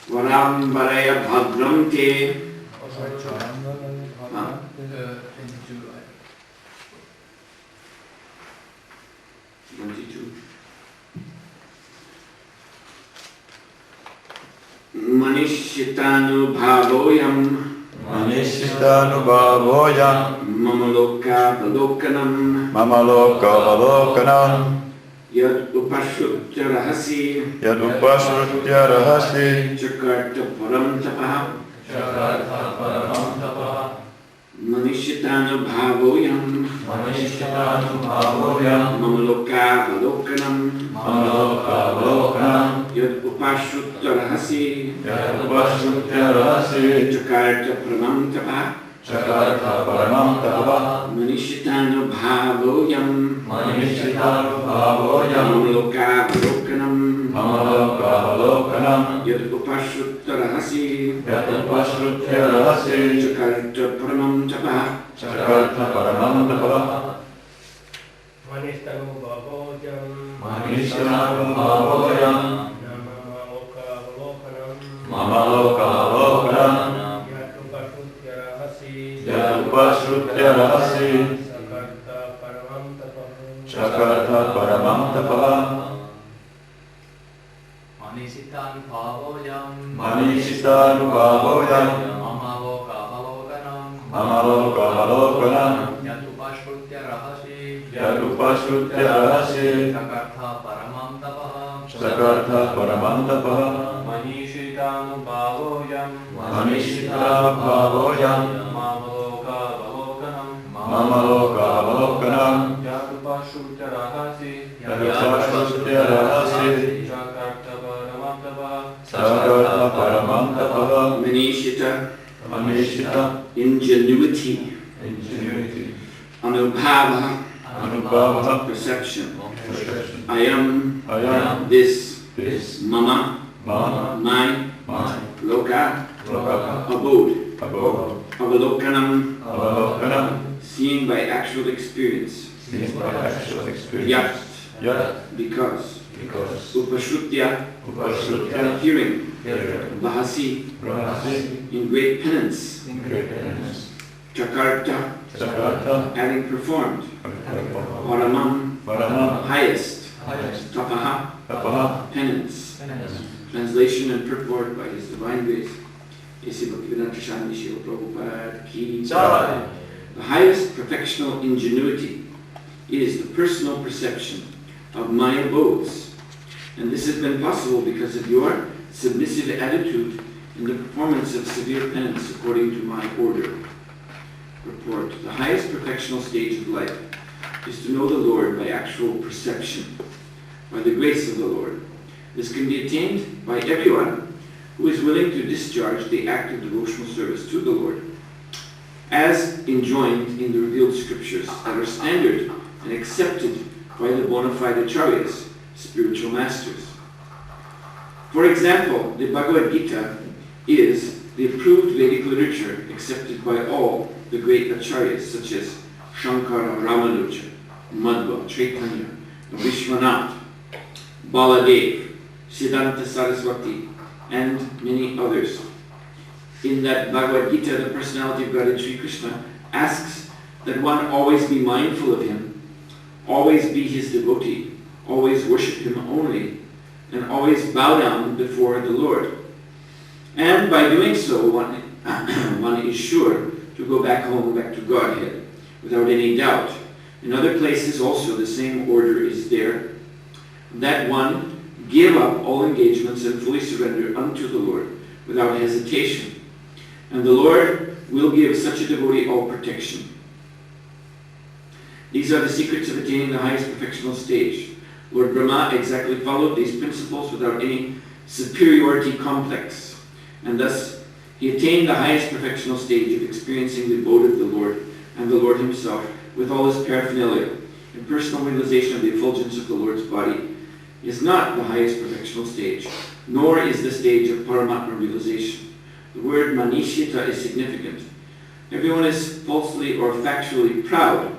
Varam Varaya Bhadram Te. 22. Manishitanubhavoyam. Manishitanubhavoyam. Mamaloka Valokanam. Mamaloka Valokanam. Yad Upashrutya Rahasi. Yad Upashrutya Rahasi. Chakarta Param Tapaha. Chakarta Param Tapaha. Manishitanubhavoyam. Manishitanubhavoyam. Mamaloka Valokanam. Mamaloka Valokanam. Yad Upashrutya Rahasi. Yad Upashrutya Rahasi. Chakarta Param Tapaha. Chakarta Param Tapaha. Manishitanubhavoyam. Manishitanubhavoyam. Mamaloka Valokanam. Mamaloka Valokanam. Yad Upashrutya Rahasi. Yad Upashrutya Rahasi. Chakarta Param Tapaha. Chakarta Param Tapaha. Manishitanubhavoyam. Manishitanubhavoyam. Mamaloka Valokanam. Yad Upashrutya Rahasi. Chakarta Param Tapaha. Manishitanubhavoyam. Manishitanubhavoyam. Mamaloka Valokanam. Mamaloka Valokanam. Yad Upashrutya Rahasi. Yad Upashrutya Rahasi. Chakarta Param Tapaha. Chakarta Param Tapaha. Manishitanubhavoyam. Manishitanubhavoyam. Mamaloka Valokanam. Mamaloka Valokanam. Yad Upashrutya Rahasi. Yad Upashrutya Rahasi. Chakarta Param Tapaha. Chakarta Param Tapaha. Manishita. Manishita. Ingenuity. Ingenuity. Anubhava. Anubhava. Perception. Perception. I am. This. Mama. Mama. My. Loka. Loka. Abode. Abode. Avalokanam. Avalokanam. Seen by actual experience. Seen by actual experience. Yat. Yat. Because. Because. Upashrutya. Upashrutya. Hearing. Hearing. Bahasi. Rahasi. In great penance. In great penance. Chakarta. Chakarta. Having performed. Paramam. Paramam. Highest. Highest. Tapaha. Tapaha. Penance. Penance. Translation and purport by His Divine Grace. A.C. Bhaktivedanta Swami Srila Prabhupada Ki Jai. The highest perfectional ingenuity is the personal perception of my abodes. And this has been possible because of your submissive attitude in the performance of severe penance according to my order. Report. The highest perfectional stage of life is to know the Lord by actual perception, by the grace of the Lord. This can be attained by everyone who is willing to discharge the act of devotional service to the Lord, as enjoined in the revealed scriptures that are standard and accepted by the bona fide acharyas, spiritual masters. For example, the Bhagavad Gita is the approved Vedic literature accepted by all the great acharyas such as Shankara, Ramanuja, Madhva, Chaitanya, Vishwanath, Baladev, Siddhanta Saraswati, and many others. In that Bhagavad Gita, the personality of God, Sri Krishna, asks that one always be mindful of Him, always be His devotee, always worship Him only, and always bow down before the Lord. And by doing so, one is sure to go back home, back to Godhead, without any doubt. In other places also the same order is there, that one give up all engagements and fully surrender unto the Lord without hesitation. And the Lord will give such a devotee all protection. These are the secrets of attaining the highest perfectional stage. Lord Brahma exactly followed these principles without any superiority complex, and thus he attained the highest perfectional stage of experiencing the abode of the Lord and the Lord Himself with all His paraphernalia. In personal realization of the effulgence of the Lord's body is not the highest perfectional stage, nor is the stage of Paramatma realization. The word Manishita is significant. Everyone is falsely or factually proud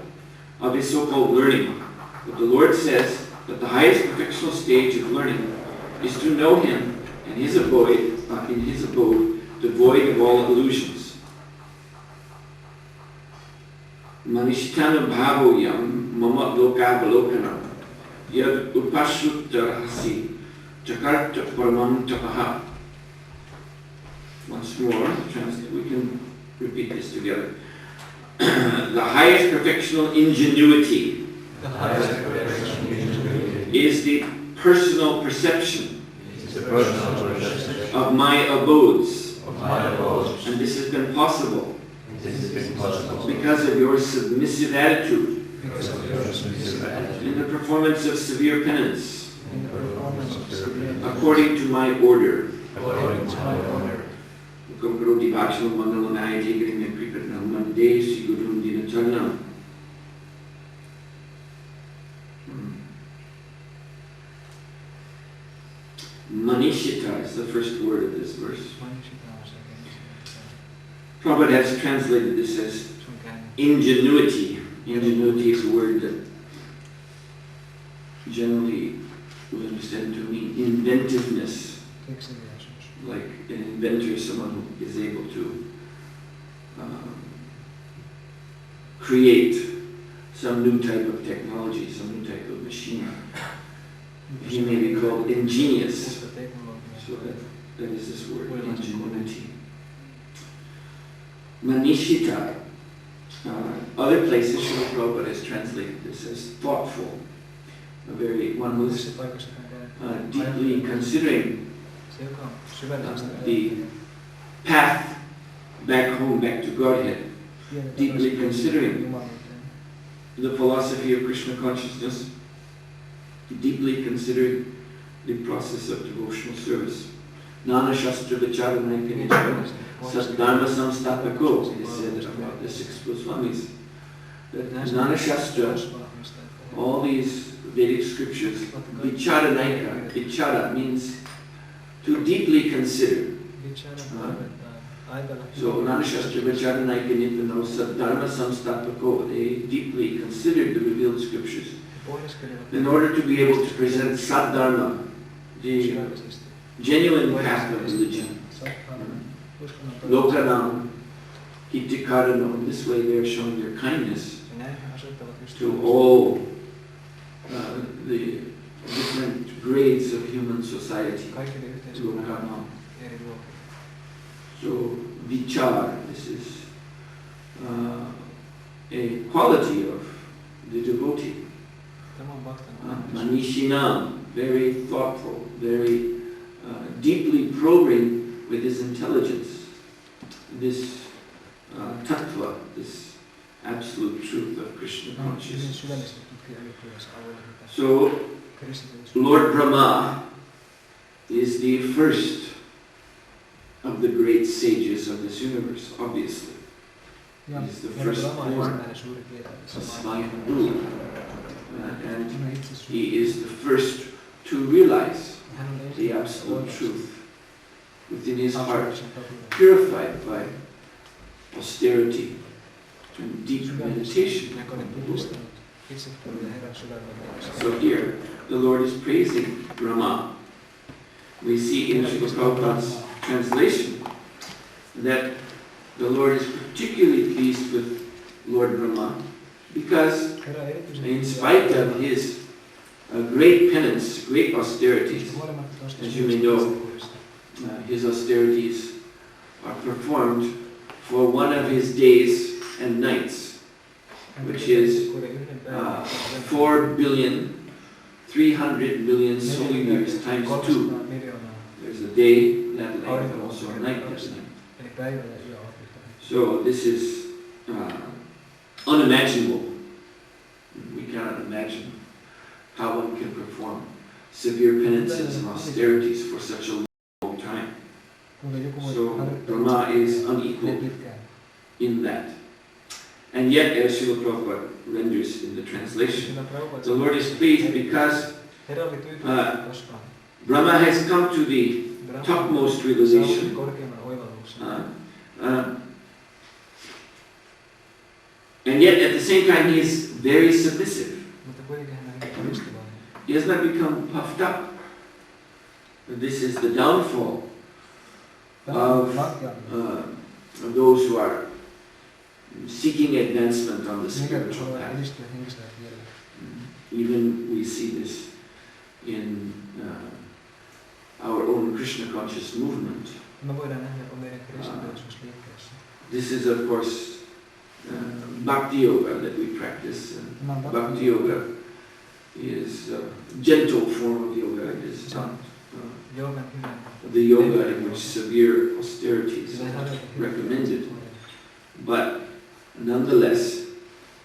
of his so-called learning, but the Lord says that the highest perfectional stage of learning is to know Him in his abode, devoid of all illusions. Manishitana bhavoyam mama lokavalokanam yad upashutarahasi chakarta paramam tapaha. Once more, we can repeat this together. The highest perfectional ingenuity is the personal perception of my abodes. And this has been possible because of your submissive attitude in the performance of severe penance according to my order. Manishita is the first word of this verse. Prabhupada has translated this as ingenuity. Ingenuity is a word that generally we understand to mean inventiveness. Like an inventor, someone who is able to create some new type of technology, some new type of machine. He may be called ingenious. So that is this word, ingenuity. Manishita. Other places, Srila Prabhupada has translated this as thoughtful. One who is deeply considering the path back home, back to Godhead, deeply considering the philosophy of Krishna consciousness, deeply considering the process of devotional service. Nana Shastra Vicharanaikanitra Sadharma Samstapako, it is said about the six Goswamis, that Nana Shastra, all these Vedic scriptures, Vicharanika, Vichara means to deeply consider. So Nana Shastra Vicharanaikanitra Sadharma Samstapako, they deeply considered the revealed scriptures in order to be able to present Saddharma, the genuine path of religion. Lokanam, Hitikaranam, in this way they are showing their kindness to all the different grades of human society. Lokanam. So, vichar, this is a quality of the devotee. Manishinam, very thoughtful, very deeply probing with his intelligence this tattva, this absolute truth of Krishna consciousness. So, Lord Brahma is the first of the great sages of this universe, obviously. He is the firstborn of Swayambhu. And he is the first to realize the absolute truth within his heart, purified by austerity and deep meditation. So here, the Lord is praising Brahma. We see in Srila Prabhupada's translation that the Lord is particularly pleased with Lord Brahma because in spite of his great penance, great austerities, as you may know, his austerities are performed for one of his days and nights, which is 4,300,000,000 solar years times 2. There's a day that length and also a night that length. So this is unimaginable. We cannot imagine how one can perform severe penances and austerities for such a long time. So Brahma is unequaled in that. And yet, as Srila Prabhupada renders in the translation, the Lord is pleased because Brahma has come to the topmost realization. And yet, at the same time, he is very submissive. He has not become puffed up. this is the downfall of those who are seeking advancement on the spiritual path. Even we see this in our own Krishna conscious movement. This is of course Bhakti Yoga that we practice. Bhakti Yoga is a gentle form of yoga. It is not the yoga in which severe austerities are recommended. But nonetheless,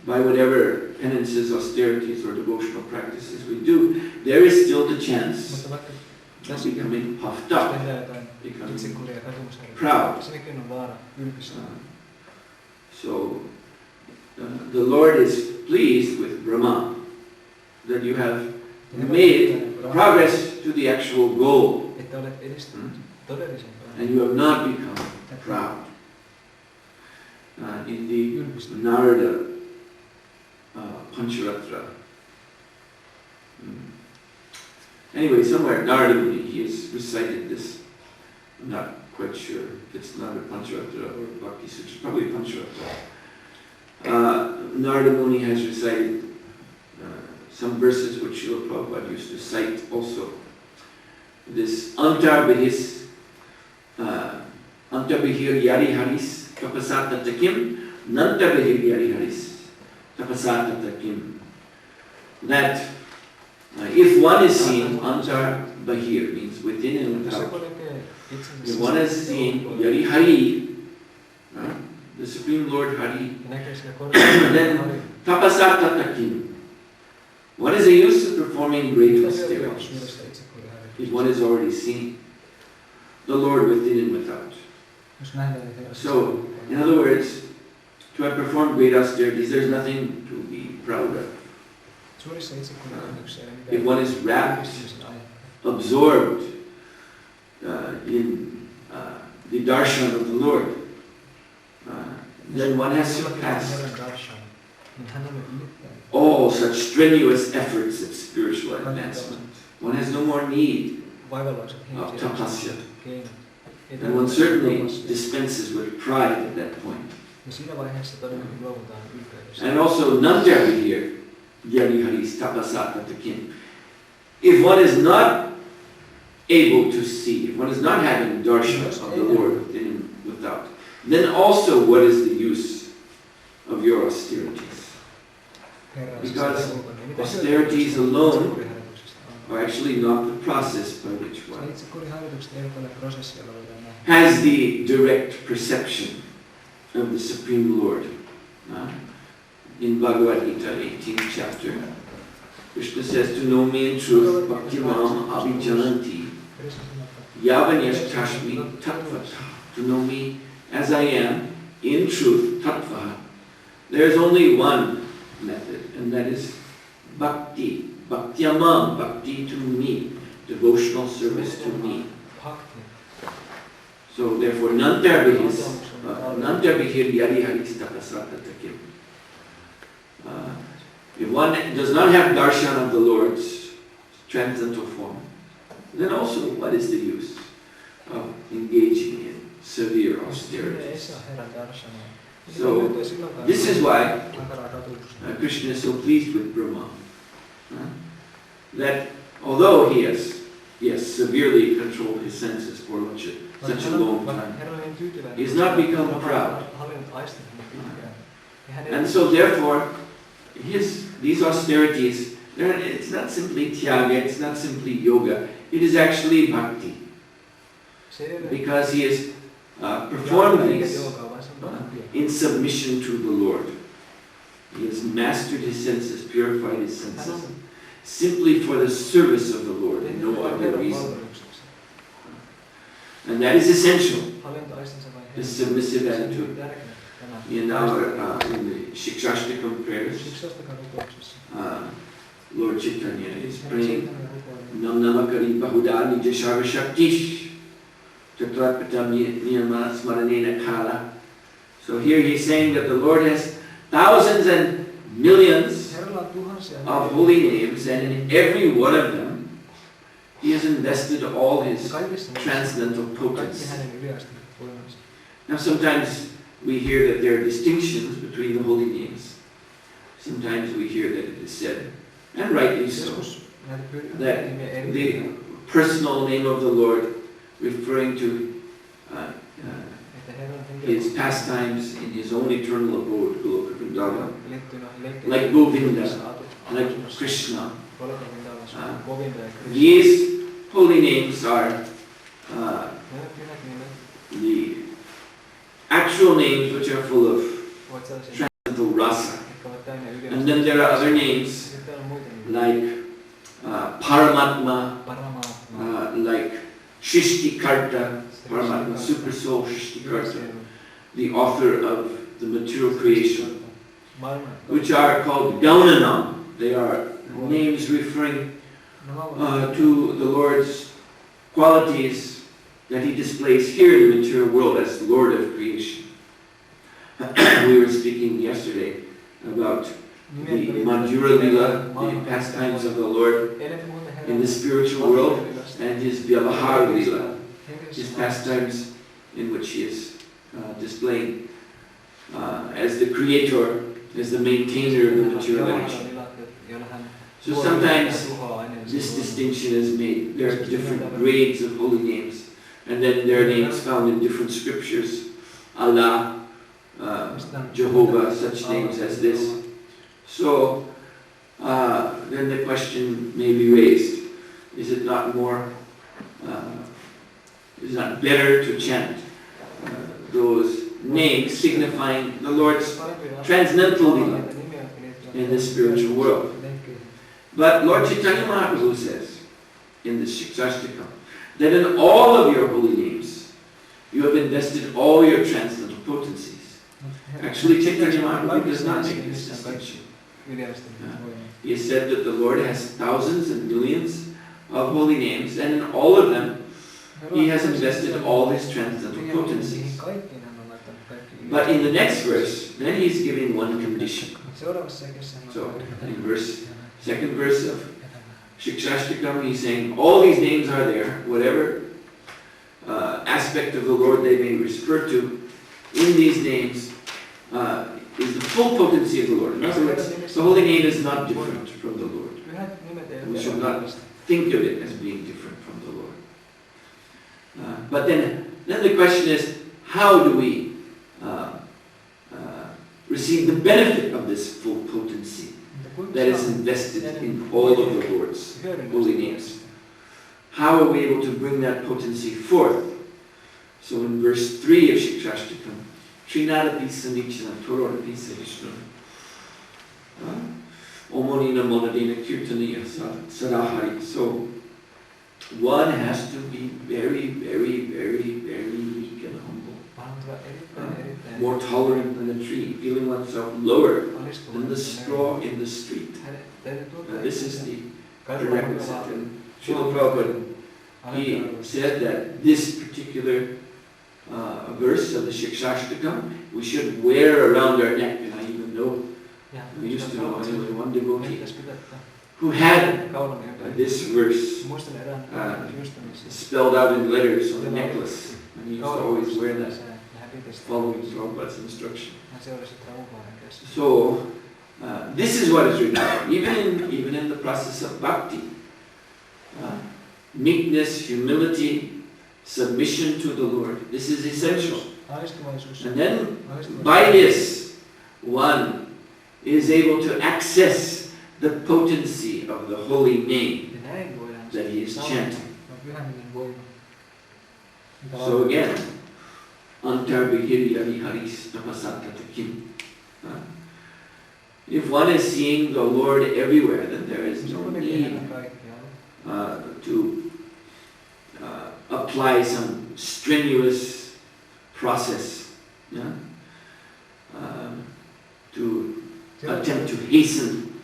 by whatever penances, austerities, or devotional practices we do, there is still the chance of becoming puffed up, becoming proud. So the Lord is pleased with Brahma that you have made progress to the actual goal, and you have not become proud. In the Narada Pancharatra, anyway, somewhere Narada Muni, he has recited this. I'm not quite sure if it's Narada Pancharatra or Bhakti Sutra, probably Pancharatra. Narada Muni has recited some verses which Srila Prabhupada used to cite also. This Antarbihis, Antarbihir Yari Haris, Tapasata Takim, Nantarbihir Yari Haris, Tapasata Takim. That if one is seen, Antarbihir means within and without. If one is seen, Yari Hari, the Supreme Lord Hari, then Tapasata Takim. What is the use of performing great austerities if one is already seen the Lord within and without? So, in other words, to have performed great austerities, there's nothing to be proud of. If one is wrapped, absorbed in the darshan of the Lord, then one has surpassed all such strenuous efforts at spiritual advancement. One has no more need of tapasya. And one certainly dispenses with pride at that point. And also, Nantari here, Yari Haris Tapasata Takim. If one is not able to see, if one is not having darshan of the Lord within and without, then also what is the use of your austerities? Because austerities alone are actually not the process by which one has the direct perception of the Supreme Lord. In Bhagavad Gita, 18th chapter, Krishna says, to know me in truth, bhaktimam abhijananti, yavanyash tashmi tattvata. To know me as I am, in truth, tattva. There is only one method, and that is bhakti. Bhaktyamam, bhakti to me, devotional service to me. So therefore, nantarbihir yari haris tapasata takim. If one does not have darshan of the Lord's transcendental form, then also what is the use of engaging in severe austerities? So this is why Krishna is so pleased with Brahma. That although he has severely controlled his senses for such a long time, he has not become proud. And so therefore, these austerities, it's not simply tyaga, it's not simply yoga, it is actually bhakti. Because he has performed these in submission to the Lord. He has mastered his senses, purified his senses, simply for the service of the Lord and no other reason. And that is essential, this submissive attitude. In the Shikshashtakam prayers, Lord Chaitanya is praying, Nam Namakari Bahudani Jasharva Shaktish Tatratpatam Niyama Smaranena Kala. So here he's saying that the Lord has thousands and millions of holy names, and in every one of them He has invested all his Kaikissa muissa transcendental kaikki potency. hänen yliastimet voimansa. Now sometimes we hear that there are distinctions between the holy names. Sometimes we hear that it is said, and rightly so, Joskus näitä that nimiä the eritellään, personal name of the Lord, referring to että Herran his pastimes in his own eternal abode, Goloka Vrindavan, liittyy noihin leikkeihin. like Govinda, like Asunnossa. Krishna. Goloka Vrindavan, Govinda ja Krishna. These holy names are Nämä pyhät nimet the actual names which are full of ovat sellaisia, transcendental rasa. jotka ovat täynnä And yliastimet. then there are other names Sitten on muita nimiä. like Paramatma, Paramatma, like Shishtikarta, Paramatma, Super Soul Shishtikarta, the author of the material creation, which are called Gaunanam. They are names referring to the Lord's qualities that he displays here in the material world as Lord of creation. We were speaking yesterday about the Madhura Lila, the pastimes of the Lord in the spiritual world, and his Vyavahar Lila, his pastimes in which he is displaying as the creator, as the maintainer of the material energy. So sometimes this distinction is made. There are different grades of holy names, and then there are names found in different scriptures. Allah, Jehovah, such names as this. So then the question may be raised: is it not better to chant those names signifying the Lord's transcendental Lila in the spiritual world? But Lord Chaitanya Mahaprabhu says in the Shikshashtakam that in all of your holy names you have invested all your transcendental potencies. Actually, Chaitanya Mahaprabhu does not make this distinction. He has said that the Lord has thousands and millions of holy names, and in all of them he has invested all his transcendental potencies. But in the next verse, then he's giving one condition. So in second verse of Shikshashtakam, he's saying all these names are there, whatever aspect of the Lord they may refer to, in these names is the full potency of the Lord. In other words, the holy name is not different from the Lord. We should not think of it as being different from the Lord. But then the question is, how do we receive the benefit of this full potency that is invested in all of the Lord's holy names? How are we able to bring that potency forth? So in verse 3 of Shikshashtakam, Trinadapi Samichana, Torodapi Savishnu, Omonina Monadina Kirtaniya Sarahari. So one has to be very, very, very, very weak and humble. More tolerant than a tree, feeling oneself lower than the straw in the street. This is the prerequisite. And Srila Prabhupada, he said that this particular verse of the Shikshashtakam we should wear around our neck. And I even know, we used to know one devotee who had this verse spelled out in letters on the necklace. And he used to always wear that, following Prabhupada's instruction. So, this is what is required, even in the process of bhakti. Meekness, humility, submission to the Lord. This is essential. And then, by this, one is able to access the potency of the holy name that he is chanting. So again, if one is seeing the Lord everywhere, then there is no need to apply some strenuous process to attempt to hasten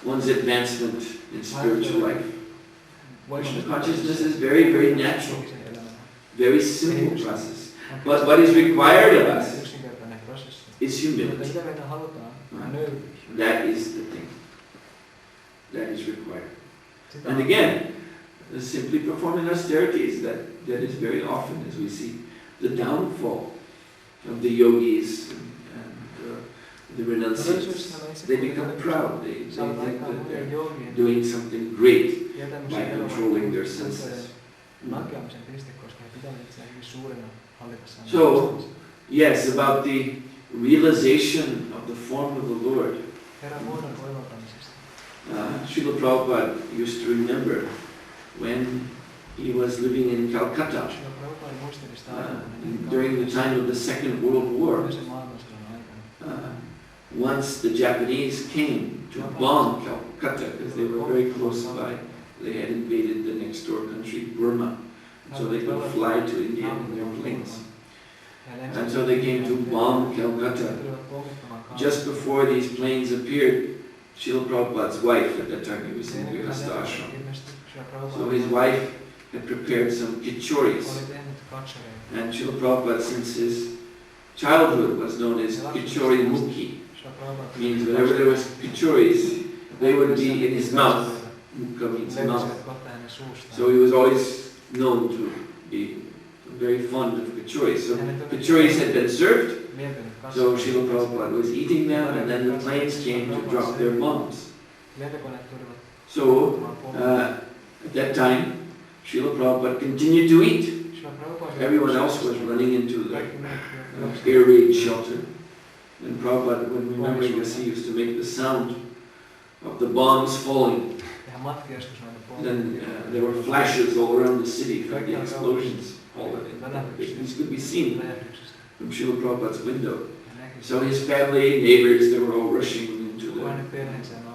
one's advancement in spiritual life. Krishna consciousness is very, very natural, very simple process. But what is required of us is humility. That is the thing that is required. And again, simply performing austerities. That is very often, as we see, the downfall of the yogis and the renunciates. They become proud. They think that they're doing something great by controlling their senses. So, yes, about the realization of the form of the Lord. Srila Prabhupada used to remember when he was living in Calcutta during the time of the Second World War. Once the Japanese came to bomb Calcutta because they were very close by. They had invaded the next door country, Burma, so they could fly to India in their planes. And so they came to bomb Calcutta. Just before these planes appeared, Srila Prabhupada's wife, at that time he was in Grihastha ashram, so his wife had prepared some kichoris. And Srila Prabhupada, since his childhood, was known as kichori mukhi. Means whenever there was kichoris, they would be in his mouth. Mukha means mouth. So he was always known to be very fond of kichoris. So kichoris had been served. So Srila Prabhupada was eating them, and then the planes came to drop their bombs. So at that time, Srila Prabhupada continued to eat. Everyone else was running into the air raid shelter. And Prabhupada, when remembering this, he used to make the sound of the bombs falling. Then there were flashes all around the city from the explosions. These could be seen from Srila Prabhupada's window. So his family, neighbors, they were all rushing into the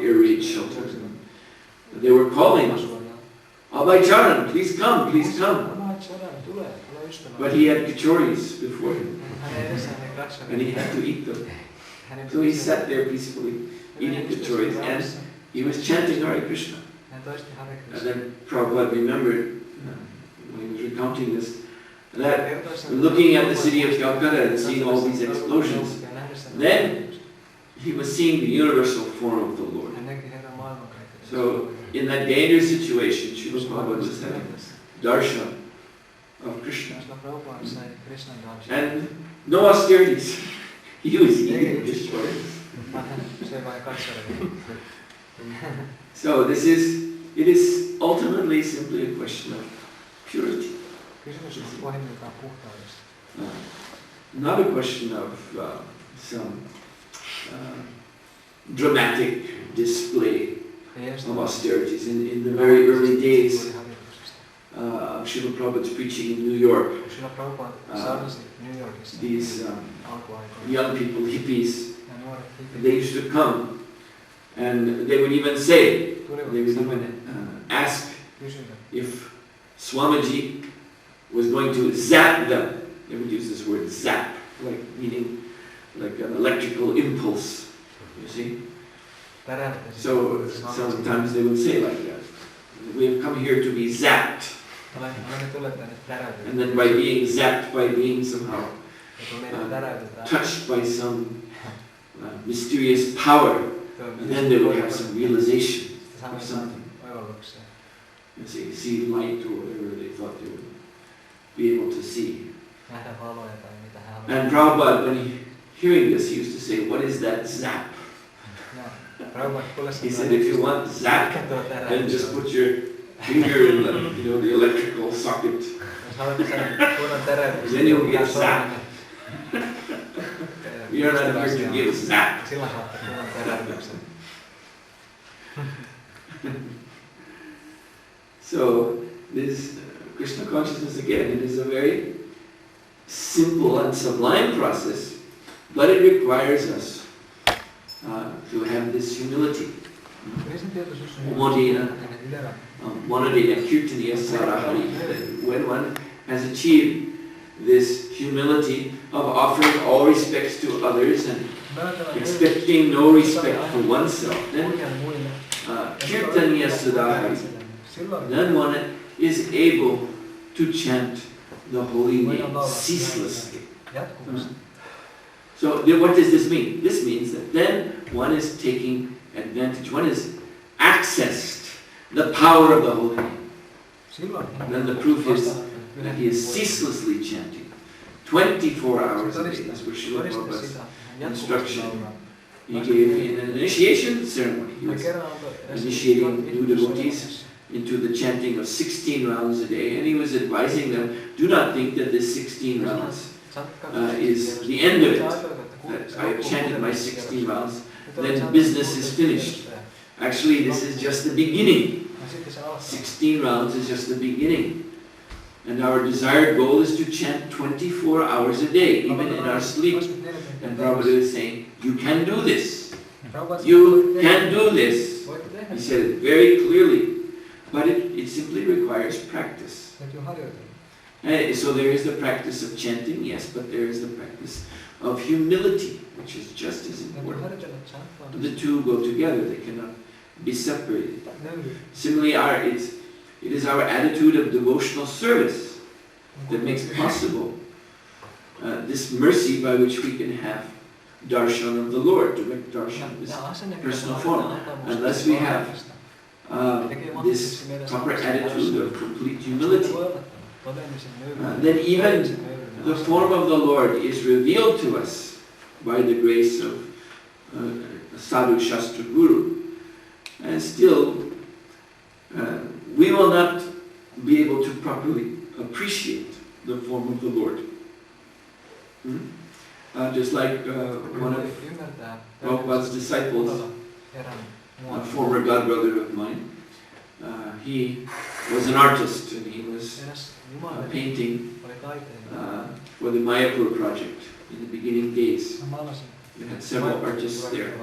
air raid shelters. They were calling, Abhay Charan, please come, please come. But he had kichoris before him, and he had to eat them. So he sat there peacefully, eating kichoris, and he was chanting Hare Krishna. And then Prabhupada remembered, when he was recounting this, that looking at the city of Calcutta and seeing all these explosions, then he was seeing the universal form of the Lord. So in that dangerous situation, Srila Prabhupada was having darshan of Krishna. And no austerities. He was eating kichoris. So it is ultimately simply a question of purity. Not a question of some dramatic display of austerities. In the very early days of Srila Prabhupada's preaching in New York, these young people, hippies, they used to come, and they would even say, they would even ask if Swamiji was going to zap them. They would use this word zap, meaning like an electrical impulse, you see. So sometimes they would say like that, we have come here to be zapped. And then by being zapped, by being somehow touched by some mysterious power, and then they will have some realization of something. You see light or whatever they thought they would be able to see. And Prabhupada, when hearing this, he used to say, what is that zap? He said, if you want zap, then just put your finger in the electrical socket. Then you'll get zapped. You're not here to get zapped. So this Krishna consciousness, again, it is a very simple and sublime process, but it requires us to have this humility. When one has achieved this humility of offering all respects to others and expecting no respect for oneself, then kirtaniya sudahari, then one is able to chant the holy name ceaselessly. So what does this mean? This means that then one is taking advantage, one has accessed the power of the holy name. then the proof is that he is ceaselessly chanting 24 hours a day. That's what Srila Prabhupada's instruction. He gave in an initiation ceremony. He was initiating new devotees into the chanting of 16 rounds a day, and he was advising them, do not think that this 16 rounds is the end of it, that I have chanted my 16 rounds, then business is finished. Actually, this is just the beginning. 16 rounds is just the beginning. And our desired goal is to chant 24 hours a day, even in our sleep. And Prabhupada is saying, you can do this. You can do this. He said it very clearly. But it simply requires practice. And so there is the practice of chanting, yes, but there is the practice of humility, which is just as important. The two go together, they cannot be separated. Similarly, it is our attitude of devotional service that makes possible this mercy by which we can have darshan of the Lord, direct darshan, this personal form. Unless we have this proper attitude of complete humility, then even the form of the Lord is revealed to us by the grace of Sadhu Shastra Guru. And still, we will not be able to properly appreciate the form of the Lord. Just like one of Prabhupada's disciples, a former godbrother of mine, he was an artist and he was painting for the Mayapur project in the beginning days. We had several artists there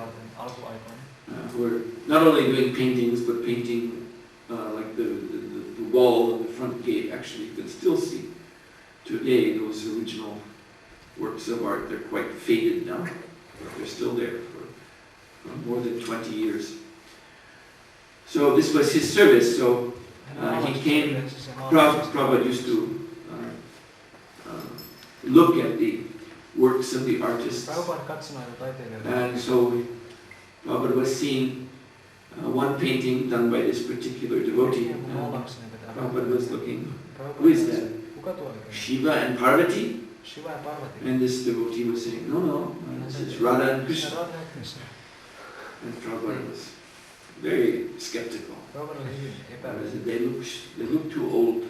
who were not only doing paintings, but painting like the wall and the front gate. Actually, you can still see today those original works of art. They're quite faded now, but they're still there for more than 20 years. So this was his service. So he came, Prabhupada used to look at the works of the artists. And so Prabhupada was seeing one painting done by this particular devotee. Prabhupada was looking, who is that? Shiva and Parvati? And this devotee was saying, no, this is Radha and Krishna. And Prabhupada was very skeptical. They look too old.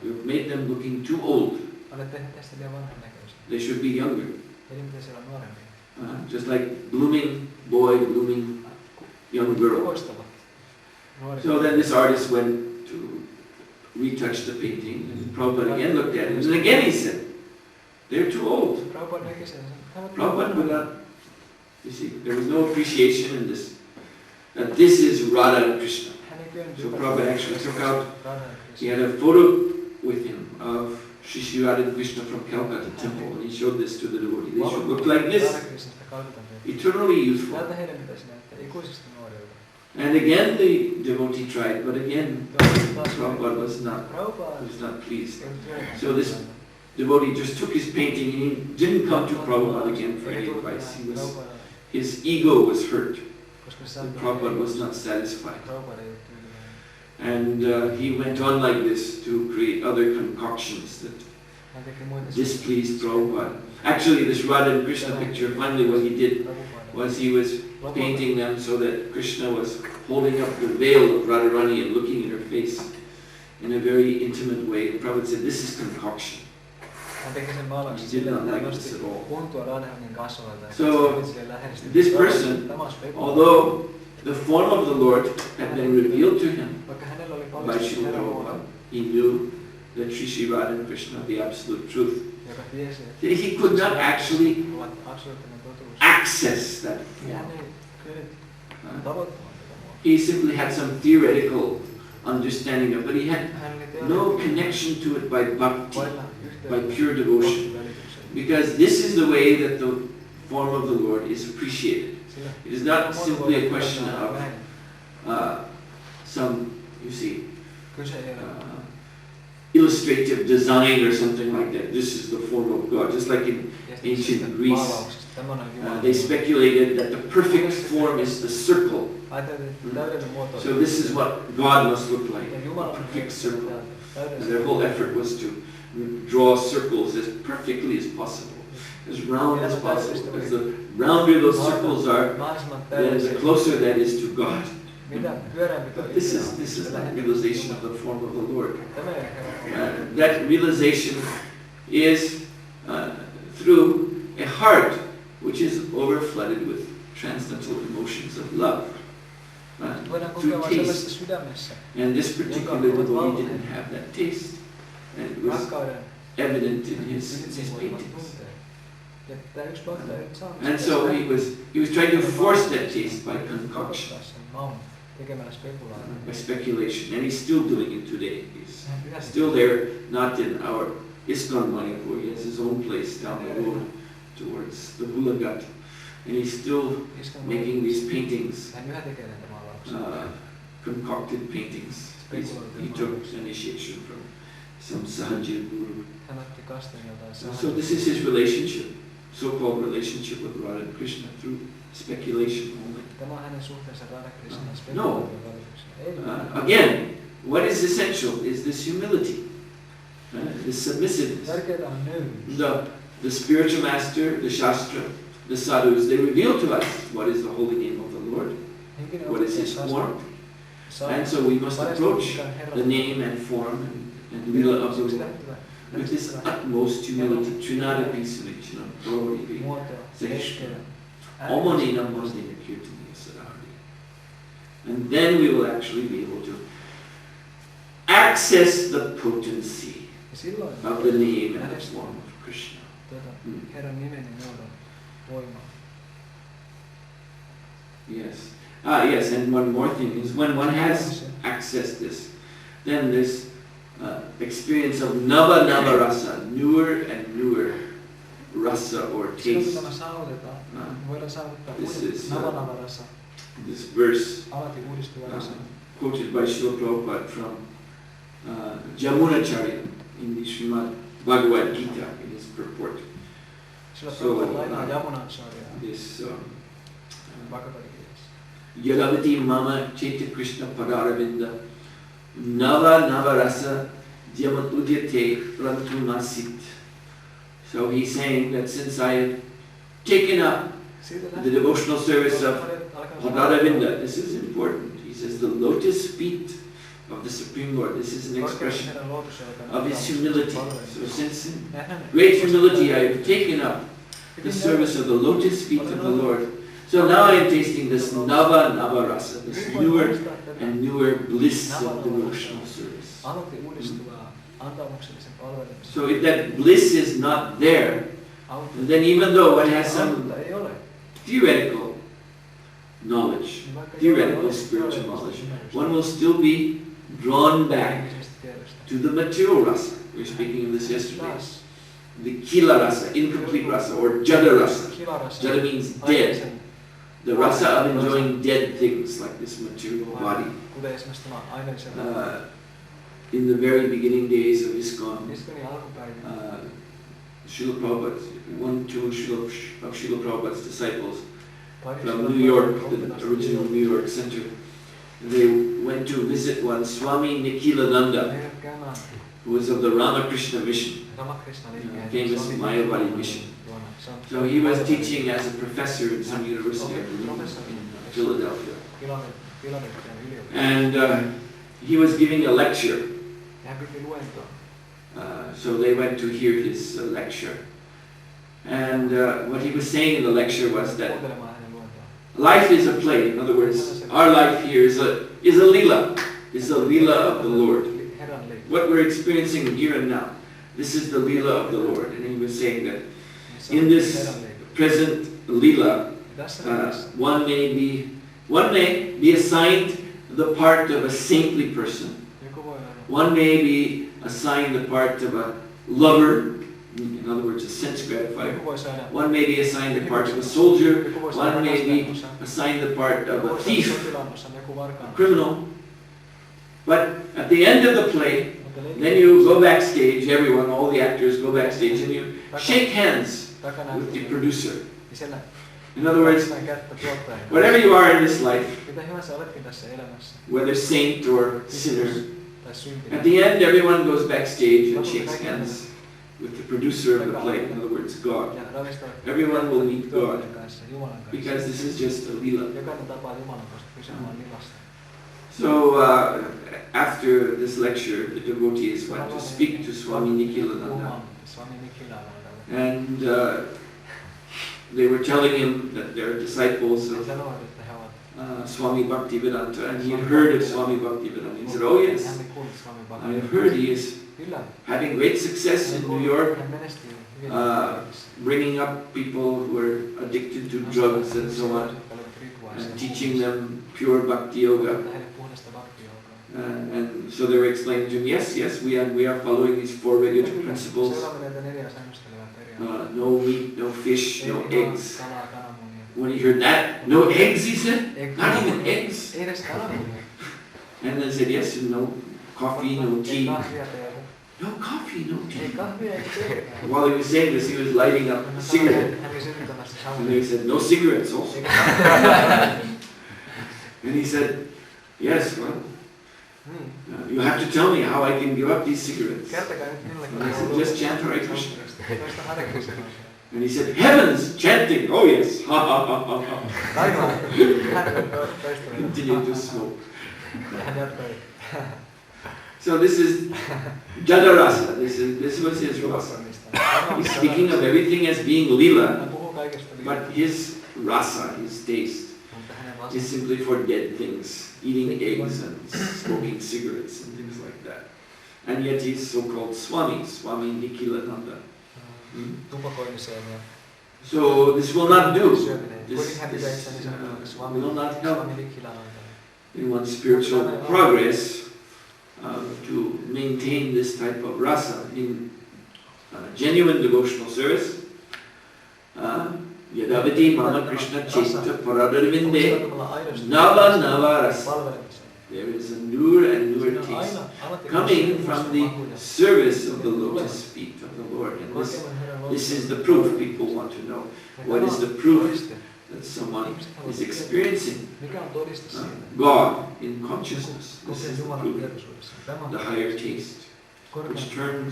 You've made them looking too old. They should be younger. Just like blooming boy, blooming young girl. So then this artist went to retouch the painting, and Prabhupada again looked at it, and again he said, they're too old. Prabhupada would not, you see, there was no appreciation in this, that this is Radha and Krishna. So Prabhupada actually took out, he had a photo with him of Shri Radha and Krishna from Calcutta temple, and he showed this to the devotee. They should look like this, eternally youthful. And again the devotee tried, but again Prabhupada was not pleased. So this devotee just took his painting and he didn't come to Prabhupada again for any advice. His ego was hurt. And Prabhupada was not satisfied. And he went on like this to create other concoctions that displeased Prabhupada. Actually, this Radha and Krishna picture, finally what he did was he was painting them so that Krishna was holding up the veil of Radharani and looking in her face in a very intimate way. And Prabhupada said, this is concoction. He did not like this at all. So this person, although the form of the Lord had been revealed to him by Srila Prabhupada, he knew that Sri Radha and Krishna, the absolute truth. He could not actually access that form. He simply had some theoretical understanding of it, but he had no connection to it by bhakti, by pure devotion. Because this is the way that the form of the Lord is appreciated. It is not simply a question of some, you see, illustrative design or something like that. This is the form of God. Just like in ancient Greece, they speculated that the perfect form is the circle So this is what God must look like, a perfect circle. And their whole effort was to draw circles as perfectly as possible, as round as possible. As the rounder those circles are, then the closer that is to God. But this is that realization of the form of the Lord. That realization is through a heart which is overflooded with transcendental emotions of love. Through taste. And this particular devotee didn't have that taste. And it was evident in his paintings. And so he was trying to force that taste by concoction, by speculation. And he's still doing it today. He's still there, not in our ISKCON Manipur. He has his own place down the road towards the Hulagat. And he's still making these paintings, concocted paintings. He took initiation from some Sahaja Guru. So this is his relationship, so-called relationship with Radha and Krishna, through speculation only. No. Again, what is essential is this humility, this submissiveness. The spiritual master, the Shastra, the sadhus, they reveal to us what is the holy name of the Lord, what is his form. And so we must approach the name and form and lila of the Lord with this utmost humility. Trinadapi sunichinam proripi seshkara omani namasdina kirtani sarari. And then we will actually be able to access the potency of the name and the form of Krishna. Yes. Yes, and one more thing is when one has accessed this, then this experience of nava rasa, newer and newer rasa or taste. This is this verse quoted by Srila Prabhupada from Jamunacharya in the Srimad Bhagavad Gita in his purport. This Yadavati Mama Chaitya Krishna Padaravinda Nava Rasa Dyamat Udyate Rantumasit. So he's saying that since I have taken up the devotional service of Padaravinda, this is important. He says the lotus feet of the Supreme Lord. This is an expression of his humility. So since in great humility I have taken up the service of the lotus feet of the Lord, so now I am tasting this Nava Rasa, this newer and newer bliss of devotional service. So if that bliss is not there, then even though one has some theoretical knowledge, theoretical spiritual knowledge, one will still be drawn back to the material rasa. We were speaking of this yesterday. The Kila Rasa, incomplete Rasa, or Jada Rasa. Jada means dead. The rasa of enjoying dead things like this material body. In the very beginning days of ISKCON, Srila Prabhupada, one, two of Srila Prabhupada's disciples from New York, the original New York center, they went to visit one Swami Nikhilananda, who was of the Ramakrishna mission, famous Mayavadi mission. So he was teaching as a professor in some university, I believe, in Philadelphia. And he was giving a lecture. So they went to hear his lecture. And what he was saying in the lecture was that life is a play. In other words, our life here is a lila, is a lila of the Lord. What we're experiencing here and now, this is the lila of the Lord. And he was saying that in this present lila, one may be assigned the part of a saintly person. One may be assigned the part of a lover, in other words, a sense gratifier. One may be assigned the part of a soldier. One may be assigned the part of a thief, a criminal. But at the end of the play, then you go backstage, everyone, all the actors go backstage, and you shake hands with the producer. In other words, Kaksi kättä tuottajan kanssa. whatever you are in this life, Mitä hyvänsä oletkin tässä elämässä, whether saint or sinner, tai syntinen. at the end everyone goes backstage and shakes hands with the producer of the play, in other words, God. Ja ravistavat Everyone will meet God, tuottajan kanssa, Jumalan kanssa. because this is just a lila. Jokainen tapaa Jumalan kanssa, kyse on vain lilasta. So after this lecture, the devotees went to speak to Swami Nikhilananda, Swami Nikhilananda. and they were telling him that they're disciples He of sanovat, että he ovat Swami Bhaktivedanta, and he had heard of Swami Bhaktivedanta. He said, "Oh yes, hän oli kuullut Swami I Bhaktivedanta. have heard he is Kyllä. having great success in New York, Hän menestyi hyvin. bringing up people who are addicted to drugs and so on, and teaching them pure bhakti yoga." Heille puhdasta bhakti-yogaa. And so they were explaining to him, yes, we are following these four regular principles. Seuraamme näitä 4 säännöstelevää periaatteita. No meat, no fish, no Ei eggs. kalaa, kananmunia. When he heard that, no eggs, he said? Ei Not even kananmunia. eggs? Ei edes kananmunia. And they said, yes, no coffee, no Ei tea. kahvia teetä. No coffee, no Ei tea. kahvia, ei teetä. While he was saying this, he was lighting up a cigarette. Hän oli sytyttämässä And savuja. they said, no cigarettes also. And he said, yes, well, Niin. you have to tell me how I can give up these cigarettes. Kertokaa nyt minulle. And I said, just chant Hare Krishna. Toista Hare Krishna. And he said, heavens, chanting, oh yes, ha ha ha ha ha. Taivaan. Hän toista vielä. Continued to smoke. Hän jatkoi. So this is Jadarasa, this was his rasa. He's speaking of everything as being lila, Hän puhuu kaikesta but his rasa, his taste, mutta hänen is simply for dead things, eating eggs and smoking cigarettes and things like that. And yet he's so-called Swami Nikhilananda. tupakoimiseen ja So this will not do. syöminen. This, Kuitenkin hän pitää itsensä Swami will not help Swami Nikhilananda. in one's spiritual progress to maintain this type of rasa in genuine devotional service. Yadavati Mama Krishna Chaita Paradarvinde Osallistumalla aidosti Nava Nava Rasa. palvelemiseen. There is a newer and newer Siinä on taste aina coming from the service of the lotus feet of the Lord. And this is the proof people want to know. What is the proof that someone is experiencing Mikä on todiste siitä? God in consciousness? This Kokee is the Jumalan proof. tietoisuudessa. Tämä on The higher taste, which korkein,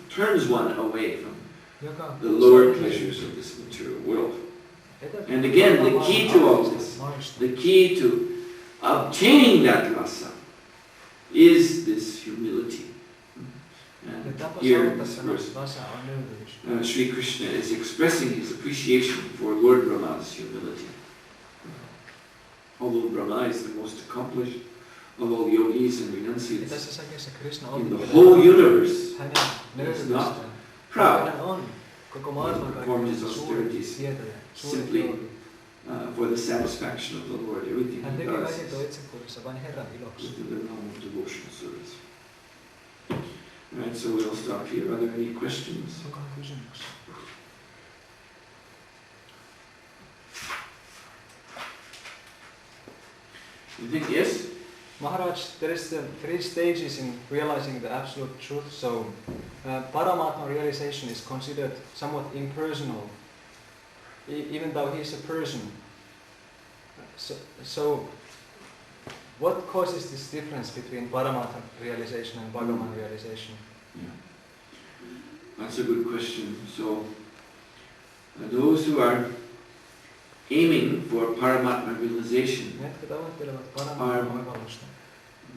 turns one away from joka the lower pleasures of this material world. And again, the key to all this, the key to obtaining that rasa is this humility. And here in this verse, Sri Krishna is expressing his appreciation for Lord Brahma's humility. Although Brahma is the most accomplished of all yogis and renunciates Tässä säkeessä Krishna in the opettelee whole universe, hänen is nöyryytystään. not proud, Hän on koko maailman performed his kaikkein suurin austerities tietäjä, simply suurin jogi. for the satisfaction of the Lord. Everything Hän he teki does kaiken tuon is itsekurissa vain Herran iloksi. within the realm of devotional service. Alright, so we'll stop here. Are there any questions? Onkohan kysymyksiä? You think yes? Maharaj, there is 3 stages in realizing the absolute truth. So, Paramatma realization is considered somewhat impersonal, even though he is a person. So, what causes this difference between Paramatma realization and Bhagavan realization? Yeah. That's a good question. So, those who are aiming for Paramatma realization Ne, jotka tavoittelevat Paramatman oivallusta,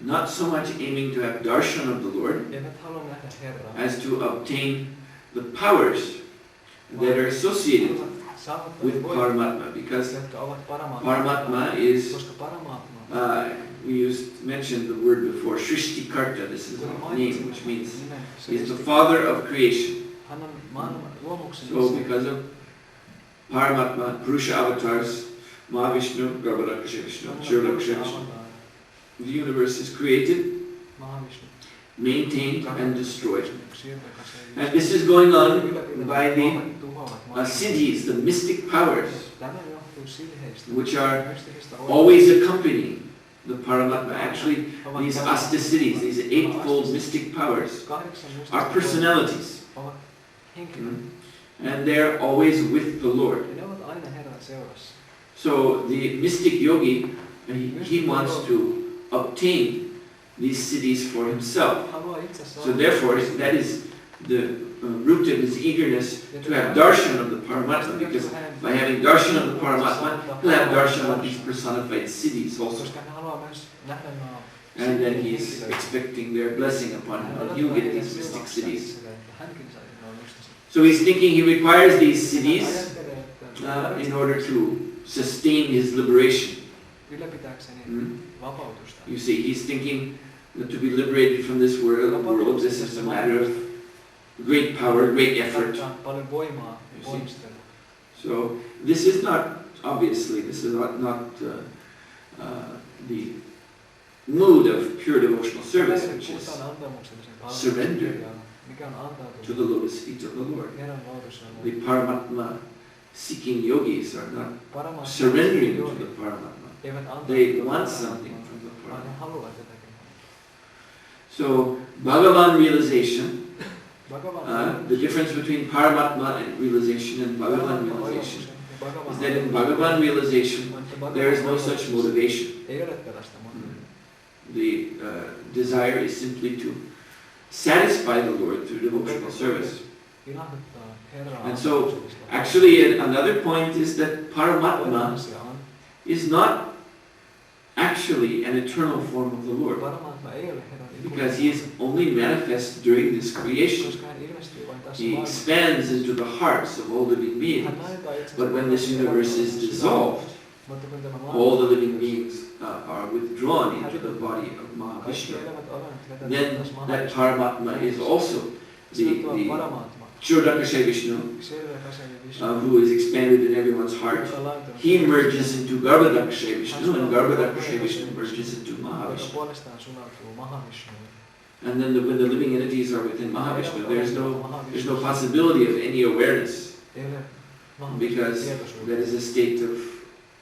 not so much aiming to have darshan of the Lord eivät halua nähdä Herraa, as to obtain the powers that are associated saavuttavat with voimat, Paramatma, because jotka ovat Paramatma is, koska Paramatma we mentioned the word before, Shrishtikarta, this is a name, which means nimen, he is the father of creation. hän on maailman luomuksen So isä. because of Paramatma, Purusha avatars, Mahavishnu, Garbhadakasha Vishnu, Chiradakasha Vishnu, the universe is created, maintained and destroyed. And this is going on by the siddhis, the mystic powers, which are always accompanying the Paramatma. Actually, these Astasiddhis, these eightfold mystic powers, are personalities. and they're always with the Lord. Ja ne ovat aina Herran seurassa. So the mystic yogi, he wants to obtain these cities for himself. Haluaa itse So saada. therefore, that is the root of his eagerness to have darshan of the Paramatma, because by having darshan of the Paramatma, he'll have darshan of these personified cities also. Koska hän haluaa myös nähdä nuo And then he's expecting their blessing upon him, and he'll get these mystic cities. So he's thinking he requires these cities in order to sustain his liberation. You see, he's thinking that to be liberated from this world, this is a matter of great power, great effort. You see? So this is not, obviously, this is not the mood of pure devotional service, which is surrender to the lotus feet of the Lord. The Paramatma seeking yogis are not surrendering to the Paramatma. They want something from the Paramatma. So Bhagavan realization, the difference between Paramatma realization and Bhagavan realization is that in Bhagavan realization there is no such motivation. The desire is simply to satisfy the Lord through devotional service. And so, actually, another point is that Paramatma is not actually an eternal form of the Lord, because he is only manifest during this creation. He expands into the hearts of all living beings, but when this universe is dissolved, all the living beings are withdrawn into the body of Mahavishnu. Then that Paramatma is also the Kshodakashay Vishnu, who is expanded in everyone's heart. He merges into Garbhodakashay Vishnu, and Garbhodakashay Vishnu merges into Mahavishnu. And then when the living entities are within Mahavishnu, there's no possibility of any awareness, because that is a state of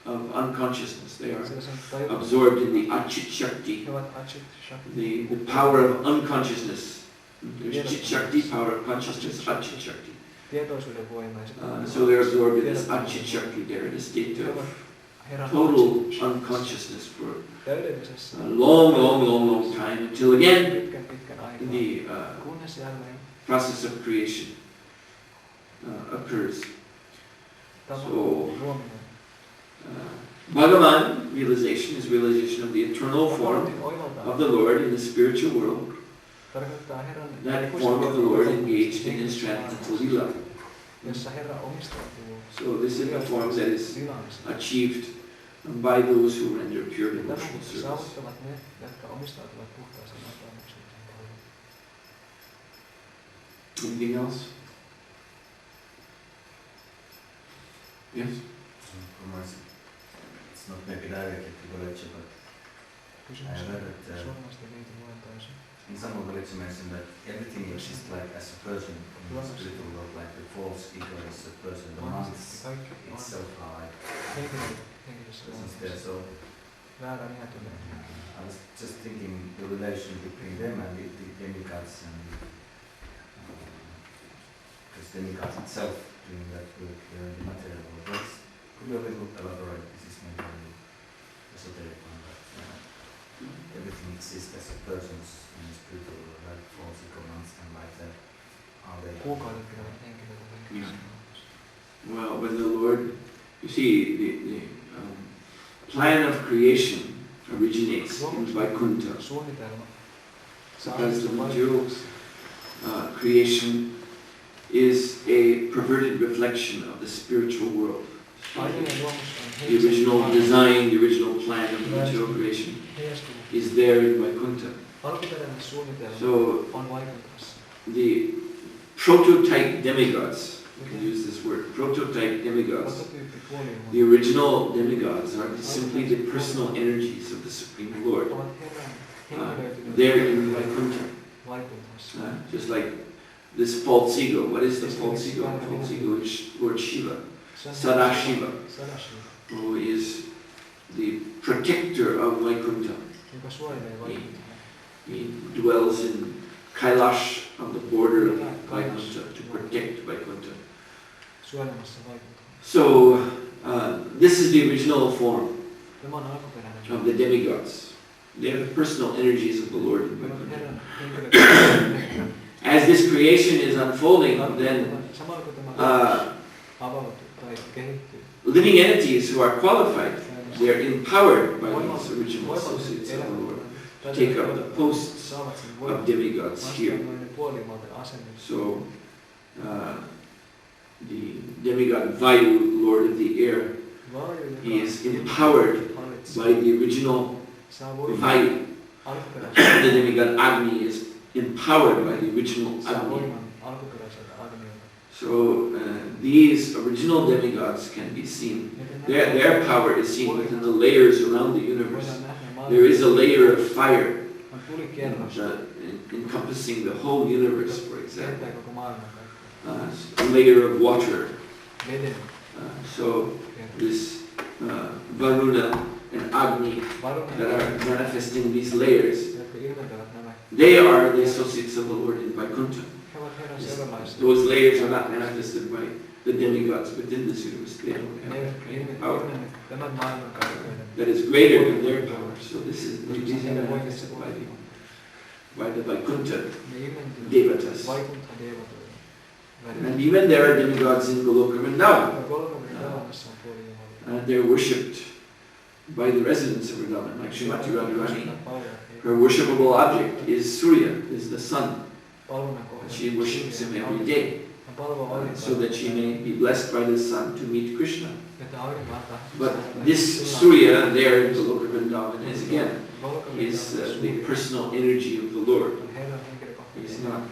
unconsciousness. They are absorbed in the Achit Shakti, the power of unconsciousness. There's Chit Shakti, power of consciousness, Achit Shakti. So they're absorbed in this Achit Shakti. They're in a state of total unconsciousness for a long time, until again the process of creation occurs. So Bhagavan realization is realization of the eternal form of the Lord in the spiritual world. That form of the Lord engaged in his transcendental lila. So this is the form that is achieved by those who render pure devotional service. Anything else? Yes? It's not maybe directly to Valencia, but I read that in some of the lecture mentioned that everything exists like as a person in the spiritual world, like the false ego is a person, the minds itself are like persons there. So I was just thinking the relation between them and the demigods, and because demigods itself doing that work here in the material world. Could you a little elaborate? This is maybe an esoteric one, but everything exists as a person's in the spiritual world, like false economics and like that. Are they? Well, when the Lord, you see, the plan of creation originates in Vaikuntha, because the material creation is a perverted reflection of the spiritual world. The original design, the original plan of the material creation is there in Vaikuntha. So the prototype demigods, we can use this word, prototype demigods, the original demigods are simply the personal energies of the Supreme Lord. They're in Vaikuntha. Just like this false ego. What is the false ego? The false ego is Lord Shiva, Sadashiva, who is the protector of Vaikuntha. He dwells in Kailash, on the border of Vaikuntha, to protect Vaikuntha. suojelemassa vaikuttaa. So, this is the original form Tämä on alkuperäinen. of the demigods. They are the personal energies of the Lord in Tämä on Vaikuntha. Herran henkilökohtainen. As this creation is unfolding, then Samalla kun tämä avautuu tai kehittyy, living entities who are qualified, they are empowered by these original associates of the Lord to take up the posts of demigods here. So, the demigod Vayu, Lord of the air, he is empowered by the original Vayu. The demigod Agni is empowered by the original Agni. So these original demigods can be seen. Their power is seen within the layers around the universe. There is a layer of fire encompassing the whole universe, for example. A layer of water. So this Varuna and Agni that are manifesting these layers, they are the associates of the Lord in Vaikuntha. Those layers are not manifested by the demigods within this universe. They don't have that kind of power that is greater than their power. So these are manifested by the Vaikuntha Devatas. And even there are demigods in Goloka Vrindavan. They're worshipped by the residents of Vrindavan, like Srimati Radharani. Her worshipable object is Surya, is the sun. She worships him every day, so that she may be blessed by the sun to meet Krishna. But this Surya there in the Goloka Vrindavan is again, the personal energy of the Lord. He's not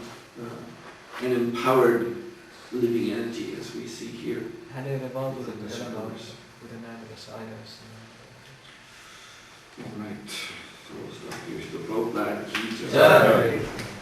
an empowered living entity as we see here. Alright, so we'll stop here. Prabhupada ki jai.